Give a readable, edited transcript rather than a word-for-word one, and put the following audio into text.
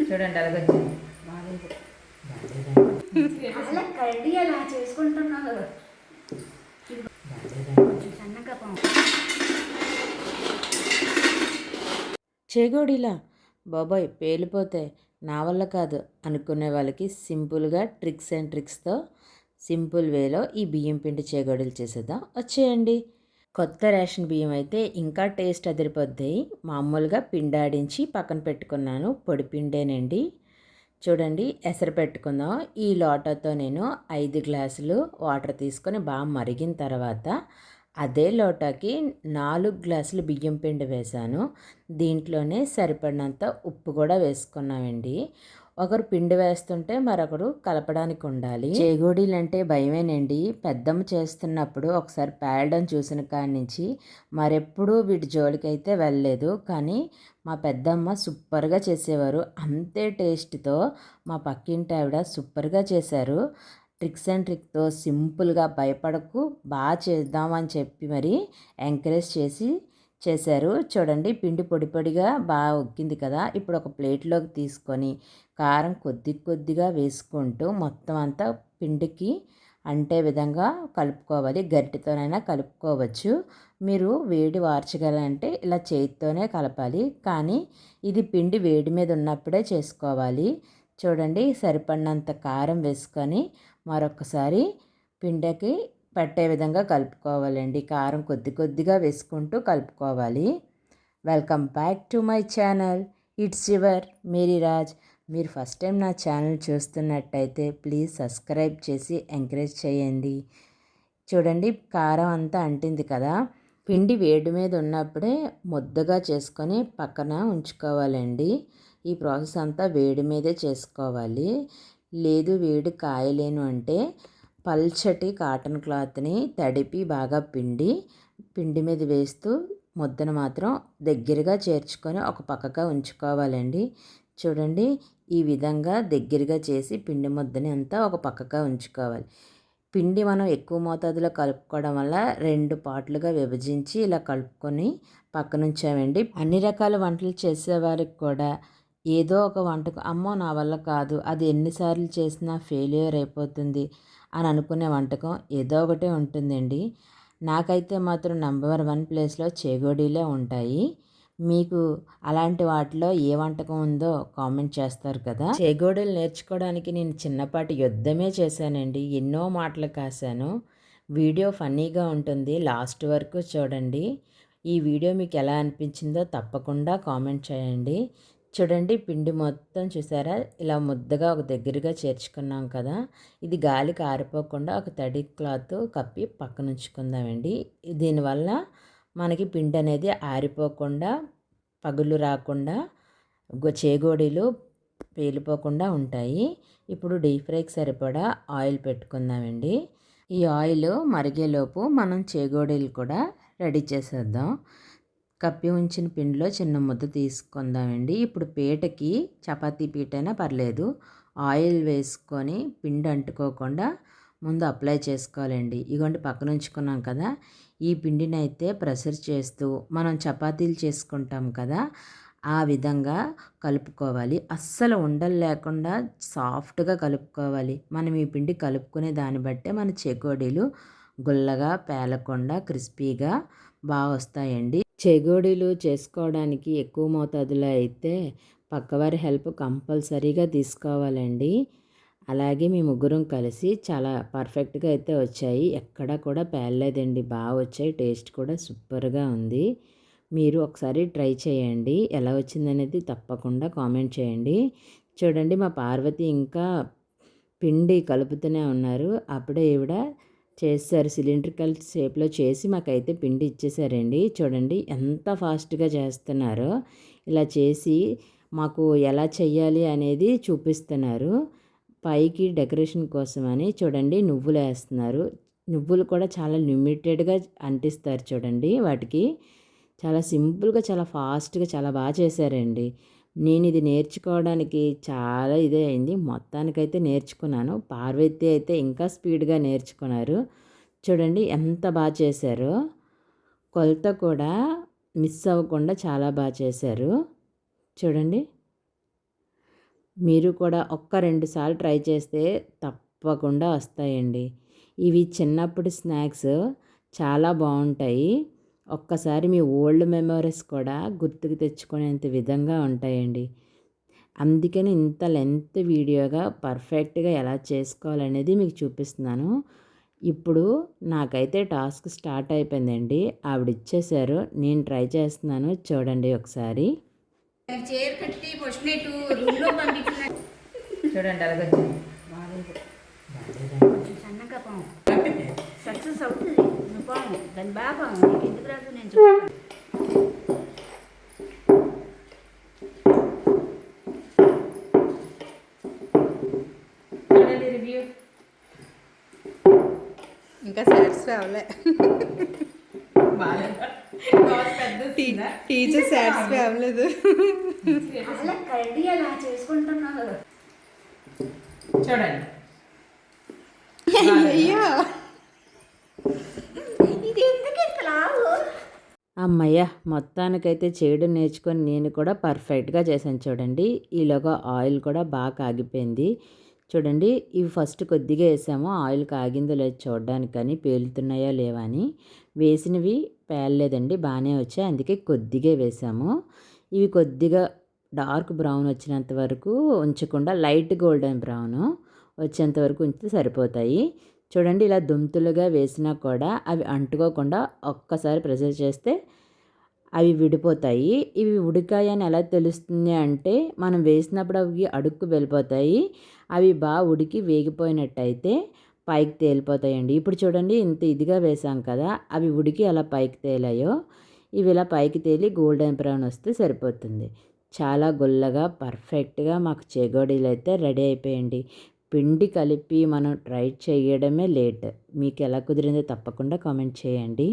చూడండి అలాగొచ్చింది. అలా కరెక్ట్గా అలా చేసుకుంటున్నావు. సన్నగా చేగోడిలా బాబాయ్ పేలిపోతే నా వల్ల కాదు అనుకునే వాళ్ళకి సింపుల్గా ట్రిక్స్ అండ్ ట్రిక్స్తో సింపుల్ వేలో ఈ బియ్యం పిండి చేగోడీలు చేసేద్దాం. వచ్చేయండి. కొత్త రేషన్ బియ్యం అయితే ఇంకా టేస్ట్ అదిరిపోద్ది. మామూలుగా పిండాడించి పక్కన పెట్టుకున్నాను. పొడి పిండేనండి. చూడండి ఎసరు పెట్టుకుందాం. ఈ లోటాతో నేను 5 గ్లాసులు వాటర్ తీసుకొని బాగా మరిగిన తర్వాత అదే లోటాకి 4 గ్లాసులు బియ్యం పిండి వేశాను. దీంట్లోనే సరిపడినంత ఉప్పు కూడా వేసుకున్నామండి. ఒకరు పిండి వేస్తుంటే మరొకరు కలపడానికి ఉండాలి. చేగోడీలు అంటే భయమేనండి. పెద్దమ్మ చేస్తున్నప్పుడు ఒకసారి పేలడం చూసిన కాడి నుంచి మరెప్పుడూ వీటి జోలికైతే వెళ్ళలేదు. కానీ మా పెద్దమ్మ సూపర్గా చేసేవారు. అంతే టేస్ట్తో మా పక్కింటి ఆవిడ సూపర్గా చేశారు. ట్రిక్స్ అండ్ ట్రిక్తో సింపుల్గా భయపడకు బాగా చేద్దామని చెప్పి మరి ఎంకరేజ్ చేశారు. చూడండి పిండి పొడి పొడిగా బాగా ఉక్కింది కదా. ఇప్పుడు ఒక ప్లేట్లోకి తీసుకొని కారం కొద్ది కొద్దిగా వేసుకుంటూ మొత్తం అంతా పిండికి అంటే విధంగా కలుపుకోవాలి. గరిటెతోనైనా కలుపుకోవచ్చు. మీరు వేడి వార్చగలంటే ఇలా చేతితోనే కలపాలి. కానీ ఇది పిండి వేడి మీద ఉన్నప్పుడే చేసుకోవాలి. చూడండి సరిపడినంత కారం వేసుకొని మరొకసారి పిండికి పట్టే విధంగా కలుపుకోవాలండి. కారం కొద్ది కొద్దిగా వేసుకుంటూ కలుపుకోవాలి. Welcome back to my channel. It's your Mary Raj. మీరు ఫస్ట్ టైం నా ఛానల్ చూస్తున్నట్టయితే ప్లీజ్ సబ్స్క్రైబ్ చేసి ఎంకరేజ్ చేయండి. చూడండి కారం అంతా అంటింది కదా. పిండి వేడి మీద ఉన్నప్పుడే ముద్దగా చేసుకొని పక్కన ఉంచుకోవాలండి. ఈ ప్రాసెస్ అంతా వేడి మీదే చేసుకోవాలి. లేదు వేడి కాయలేను అంటే పల్చటి కాటన్ క్లాత్ని తడిపి బాగా పిండి మీద వేస్తూ ముద్దను మాత్రం దగ్గరగా చేర్చుకొని ఒక పక్కగా ఉంచుకోవాలండి. చూడండి ఈ విధంగా దగ్గరగా చేసి పిండి ముద్దని అంతా ఒక పక్కగా ఉంచుకోవాలి. పిండి మనం ఎక్కువ మోతాదులో కలుపుకోవడం వల్ల 2 పార్ట్లుగా విభజించి ఇలా కలుపుకొని పక్కన ఉంచామండి. అన్ని రకాల వంటలు చేసేవారికి కూడా ఏదో ఒక వంటకం అమ్మో నా వల్ల కాదు, అది ఎన్నిసార్లు చేసినా ఫెయిల్యూర్ అయిపోతుంది అని అనుకునే వంటకం ఏదో ఒకటే ఉంటుందండి. నాకైతే మాత్రం నెంబర్ 1 ప్లేస్లో చేగోడీలే ఉంటాయి. మీకు అలాంటి వాటిలో ఏ వంటకం ఉందో కామెంట్ చేస్తారు కదా. చేగోడీలు నేర్చుకోవడానికి నేను చిన్నపాటి యుద్ధమే చేశానండి. ఎన్నో మాటలు కాశాను. వీడియో ఫన్నీగా ఉంటుంది. లాస్ట్ వరకు చూడండి. ఈ వీడియో మీకు ఎలా అనిపించిందో తప్పకుండా కామెంట్ చేయండి. చూడండి పిండి మొత్తం చూసారా ఇలా ముద్దగా ఒక దగ్గరగా చేర్చుకున్నాం కదా. ఇది గాలికి ఆరిపోకుండా ఒక తడి క్లాత్ కప్పి పక్కన ఉంచుకుందామండి. దీనివల్ల మనకి పిండి అనేది ఆరిపోకుండా పగులు రాకుండా చేగోడీలు పేలిపోకుండా ఉంటాయి. ఇప్పుడు డీప్ ఫ్రైకి సరిపడా ఆయిల్ పెట్టుకుందామండి. ఈ ఆయిల్ మరిగేలోపు మనం చేగోడీలు కూడా రెడీ చేసేద్దాం. కప్పి ఉంచిన పిండిలో చిన్న ముద్ద తీసుకుందామండి. ఇప్పుడు పీటకి చపాతీ పీట అయినా పర్లేదు ఆయిల్ వేసుకొని పిండి అంటుకోకుండా ముందు అప్లై చేసుకోవాలండి. ఇగోండి పక్కన ఉంచుకున్నాం కదా. ఈ పిండిని అయితే ప్రెషర్ చేస్తూ మనం చపాతీలు చేసుకుంటాం కదా ఆ విధంగా కలుపుకోవాలి. అస్సలు ఉండలు లేకుండా సాఫ్ట్గా కలుపుకోవాలి. మనం ఈ పిండి కలుపుకునే దాన్ని బట్టే మన చెకోడీలు గుల్లగా పేలకుండా క్రిస్పీగా బాగా వస్తాయండి. చెగోడీలు చేసుకోవడానికి ఎక్కువ మోతాదులో అయితే పక్కవారి హెల్ప్ కంపల్సరీగా తీసుకోవాలండి. అలాగే మీ ముగ్గురం కలిసి చాలా పర్ఫెక్ట్గా అయితే వచ్చాయి. ఎక్కడా కూడా పేలలేదండి. బాగా వచ్చాయి. టేస్ట్ కూడా సూపర్గా ఉంది. మీరు ఒకసారి ట్రై చేయండి. ఎలా వచ్చిందనేది తప్పకుండా కామెంట్ చేయండి. చూడండి మా పార్వతి ఇంకా పిండి కలుపుతూనే ఉన్నారు. అప్పుడే ఈవిడ చేస్తారు. సిలిండ్రికల్ షేప్లో చేసి మాకైతే పిండి ఇచ్చేసారండి. చూడండి ఎంత ఫాస్ట్గా చేస్తున్నారో. ఇలా చేసి మాకు ఎలా చెయ్యాలి అనేది చూపిస్తున్నారు. పైకి డెకరేషన్ కోసమని చూడండి నువ్వులు వేస్తున్నారు. నువ్వులు కూడా చాలా లిమిటెడ్గా అంటిస్తారు చూడండి. వాటికి చాలా సింపుల్గా చాలా ఫాస్ట్గా చాలా బాగా చేశారండి. నేను ఇది నేర్చుకోవడానికి చాలా ఇదే అయింది. మొత్తానికైతే నేర్చుకున్నాను. పార్వతి అయితే ఇంకా స్పీడ్గా నేర్చుకున్నారు. చూడండి ఎంత బాగా చేశారో. కొలత కూడా మిస్ అవ్వకుండా చాలా బాగా చేశారు. చూడండి మీరు కూడా ఒక్క 2 సార్లు ట్రై చేస్తే తప్పకుండా వస్తాయండి. ఇవి చిన్నప్పుడు స్నాక్స్ చాలా బావుంటాయి. ఒక్కసారి మీ ఓల్డ్ మెమోరీస్ కూడా గుర్తుకు తెచ్చుకునేంత విధంగా ఉంటాయండి. అందుకని ఇంత లెంత్ వీడియోగా పర్ఫెక్ట్‌గా ఎలా చేసుకోవాలనేది మీకు చూపిస్తున్నాను. ఇప్పుడు నాకైతే టాస్క్ స్టార్ట్ అయిపోయిందండి. ఆవిడిచ్చేశారు. నేను ట్రై చేస్తున్నాను. చూడండి ఒకసారి. చీర కట్టి పొచ్చినట్టు రూమ్లో పంపించిన చూడండి అలాగొచ్చింది. కొంచెం సన్నగా పాము సక్సెస్ అవుతుంది. నువ్వు పాము దాని బాగా పాము నీకు ఎందుకు రాదు నేను చూస్తాను. రివ్యూ ఇంకా సాటిస్ఫై అవ్వలే. టీచర్ సాటిస్ఫై అవ్వలేదు. అసలు కర్రీ అలా చేసుకుంటున్నావు. చూడండి. అయ్యో ఇది ఎందుకు ఇంత లావు? అమ్మయ్య! మొత్తానికైతే చేయడం నేర్చుకొని నేను కూడా పర్ఫెక్ట్‌గా చేశాను చూడండి. ఈలోగా ఆయిల్ కూడా బాగా కాగిపోయింది. చూడండి ఇవి ఫస్ట్ కొద్దిగా వేసాము. ఆయిల్ కాగిందో లేదో చూడడానికని పేలుతున్నాయో లేవా అని. వేసినవి పేలలేదండి బాగానే వచ్చాయి. అందుకే కొద్దిగా వేసాము. ఇవి కొద్దిగా డార్క్ బ్రౌన్ వచ్చినంత వరకు ఉంచకుండా లైట్ గోల్డెన్ బ్రౌన్ వచ్చేంత వరకు ఉంచితే సరిపోతాయి. చూడండి ఇలా దుంతులుగా వేసినా కూడా అవి అంటుకోకుండా ఒక్కసారి ప్రెషర్ చేస్తే అవి విడిపోతాయి. ఇవి ఉడికాయని ఎలా తెలుస్తుంది అంటే మనం వేసినప్పుడు అవి అడుక్కు వెళ్ళిపోతాయి. అవి బాగా ఉడికి వేగిపోయినట్టయితే పైకి తేలిపోతాయండి. ఇప్పుడు చూడండి ఇంత ఇదిగా వేసాం కదా, అవి ఉడికి ఎలా పైకి తేలాయో ఇవి ఇలా పైకి తేలి గోల్డెన్ బ్రౌన్ వస్తే సరిపోతుంది. చాలా గుల్లగా పర్ఫెక్ట్గా మాకు చేగోడీలు అయితే రెడీ అయిపోయండి. పిండి కలిపి మనం ట్రై చేయడమే లేట్. మీకు ఎలా కుదిరిందో తప్పకుండా కామెంట్ చేయండి.